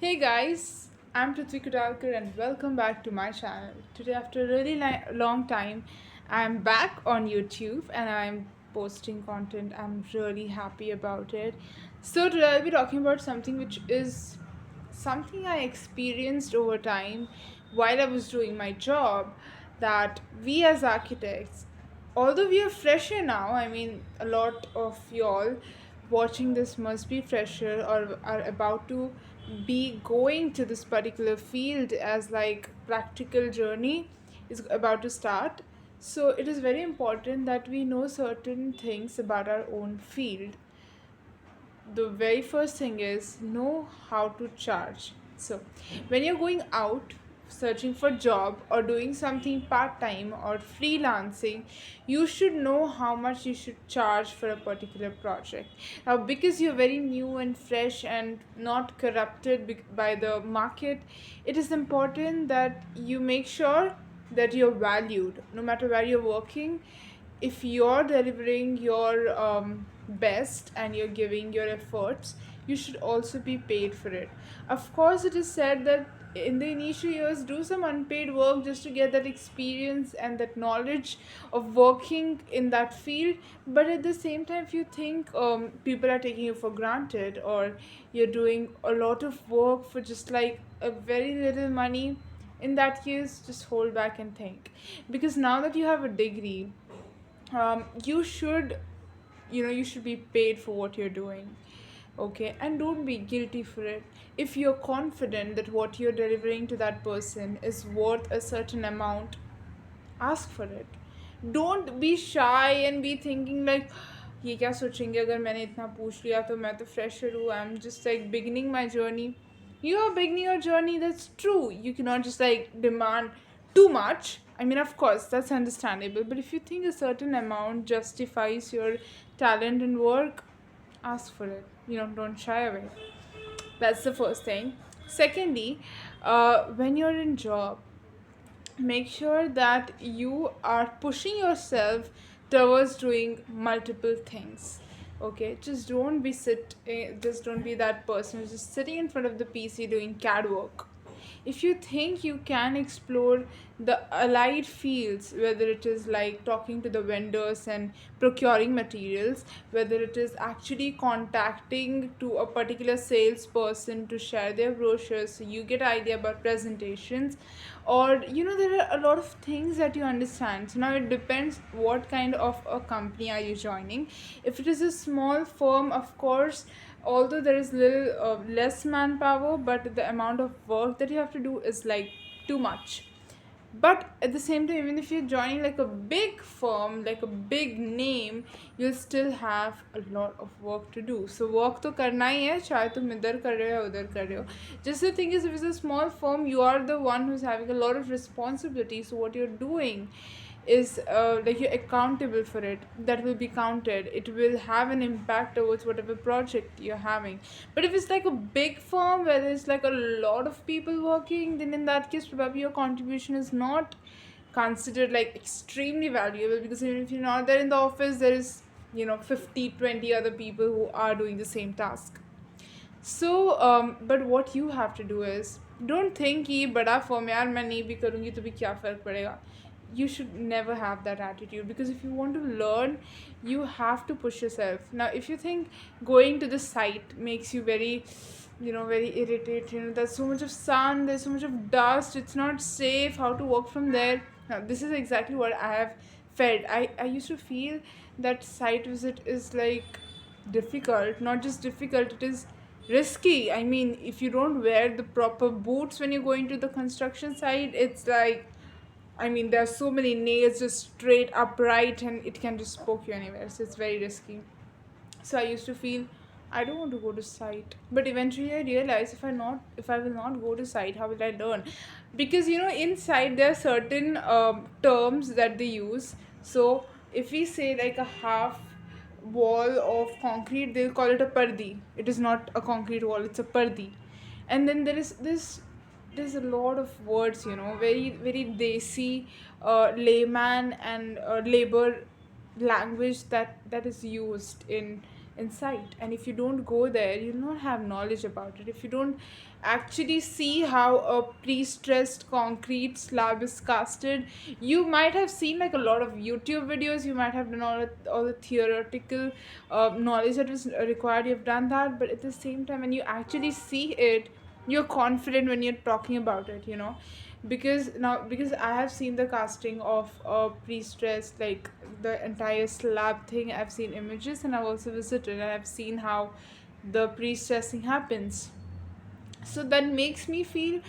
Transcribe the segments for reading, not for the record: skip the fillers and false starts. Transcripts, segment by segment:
Hey guys, I'm Prithvi Kudalkar and welcome back to my channel. Today, after a really long time, I'm back on YouTube and I'm posting content. I'm really happy about it. So, today I'll be talking about something which is something I experienced over time while I was doing my job. That we as architects, although we are fresher now, I mean, a lot of y'all watching this must be fresher or are about to be going to this particular field as like practical journey is about to start. So it is very important that we know certain things about our own field. The very first thing is know how to charge. So when you're going out searching for job or doing something part-time or freelancing, you should know how much you should charge for a particular project. Now because you're very new and fresh and not corrupted by the market, it is important that you make sure that you're valued no matter where you're working. If you're delivering your best and you're giving your efforts, you should also be paid for it. Of course, it is said that in the initial years, do some unpaid work just to get that experience and that knowledge of working in that field. But at the same time, if you think people are taking you for granted or you're doing a lot of work for just like a very little money, in that case, just hold back and think. Because now that you have a degree, you should you should be paid for what you're doing. Okay, and don't be guilty for it. If you're confident that what you're delivering to that person is worth a certain amount, ask for it. Don't be shy and be thinking like ये क्या सोचेंगे अगर मैंने इतना पूछ लिया तो मैं तो fresher हूँ, I'm just like beginning my journey. You are beginning your journey, that's true. You cannot just like demand too much. I mean, of course, that's understandable. But if you think a certain amount justifies your talent and work, ask for it. Don't shy away. That's the first thing. Secondly, when you're in job, make sure that you are pushing yourself towards doing multiple things. Okay, just don't be that person who's just sitting in front of the PC doing CAD work. If you think you can explore the allied fields, whether it is like talking to the vendors and procuring materials, whether it is actually contacting to a particular salesperson to share their brochures so you get idea about presentations, or there are a lot of things that you understand. So now it depends what kind of a company are you joining. If it is a small firm, of course, although there is little less manpower, but the amount of work that you have to do is like too much. But at the same time, even if you're joining like a big firm, like a big name, you'll still have a lot of work to do. So work to karna hi hai, chahe tum idhar kar rahe ho ya udhar kar rahe ho. Just the thing is, if it's a small firm, you are the one who's having a lot of responsibility. So what you're doing is like you're accountable for it. That will be counted. It will have an impact towards whatever project you're having. But if it's like a big firm where there's like a lot of people working, then in that case probably your contribution is not considered like extremely valuable, because even if you're not there in the office, there is 50-20 other people who are doing the same task. So but what you have to do is, don't think कि बड़ा form यार मैं नहीं भी करूँगी तो भी क्या फ़र्क पड़ेगा. You should never have that attitude, because if you want to learn, you have to push yourself. Now if you think going to the site makes you very very irritated, there's so much of sun, there's so much of dust, it's not safe, how to work from there. Now this is exactly what I have felt. I used to feel that site visit is like difficult. Not just difficult, it is risky. I mean, if you don't wear the proper boots when you're going to the construction site, it's like, I mean, there are so many nails just straight upright and it can just poke you anywhere. So it's very risky. So I used to feel I don't want to go to site. But eventually I realized if I will not go to site, how will I learn? Because inside there are certain terms that they use. So if we say like a half wall of concrete, they'll call it a pardi. It is not a concrete wall, it's a pardi. And then there's a lot of words, very very desi layman and labor language that is used in inside. And if you don't go there, you'll not have knowledge about it. If you don't actually see how a pre-stressed concrete slab is casted, you might have seen like a lot of YouTube videos, you might have done all the theoretical knowledge that was required, you've done that, but at the same time when you actually see it, you're confident when you're talking about it, you know. Because I have seen the casting of a pre-stressed, like the entire slab thing. I've seen images and I've also visited and I've seen how the pre-stressing happens. So that makes me feel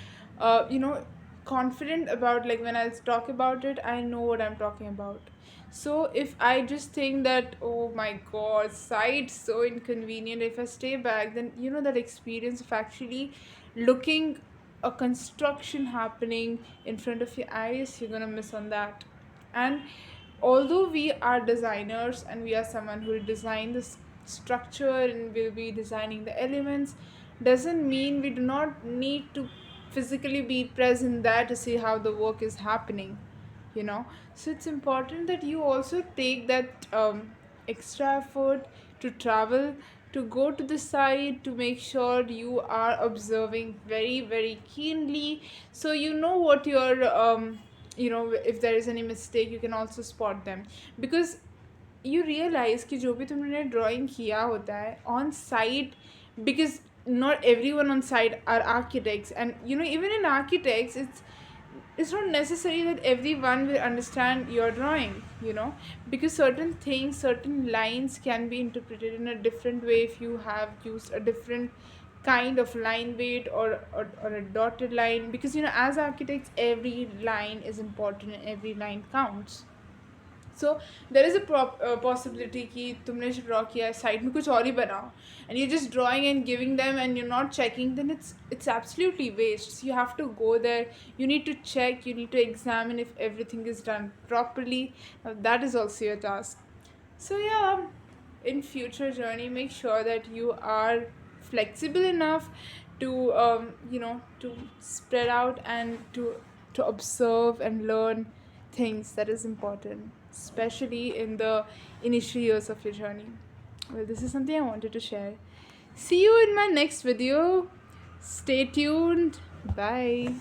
confident about, like, when I talk about it, I know what I'm talking about. So if I just think that, oh my god, site's so inconvenient, if I stay back, then that experience of actually looking a construction happening in front of your eyes, you're gonna miss on that. And although we are designers and we are someone who will design this structure and will be designing the elements, doesn't mean we do not need to physically be present there to see how the work is happening, you know. So it's important that you also take that extra effort to travel, to go to the site, to make sure you are observing very very keenly, so you know what your if there is any mistake, you can also spot them. Because you realize कि जो भी तुमने drawing किया होता है on site, because not everyone on site are architects, and even in architects, it's not necessary that everyone will understand your drawing, because certain things, certain lines can be interpreted in a different way if you have used a different kind of line weight, or a dotted line, because as architects, every line is important and every line counts. So there is a possibility कि तुमने जो draw किया है side में कुछ और ही बनाओ, and you're just drawing and giving them and you're not checking, then it's absolutely waste. So you have to go there, you need to check, you need to examine if everything is done properly. Now, that is also your task. So yeah, in future journey, make sure that you are flexible enough to to spread out and to observe and learn things that is important, especially in the initial years of your journey. Well, this is something I wanted to share. See you in my next video. Stay tuned. Bye.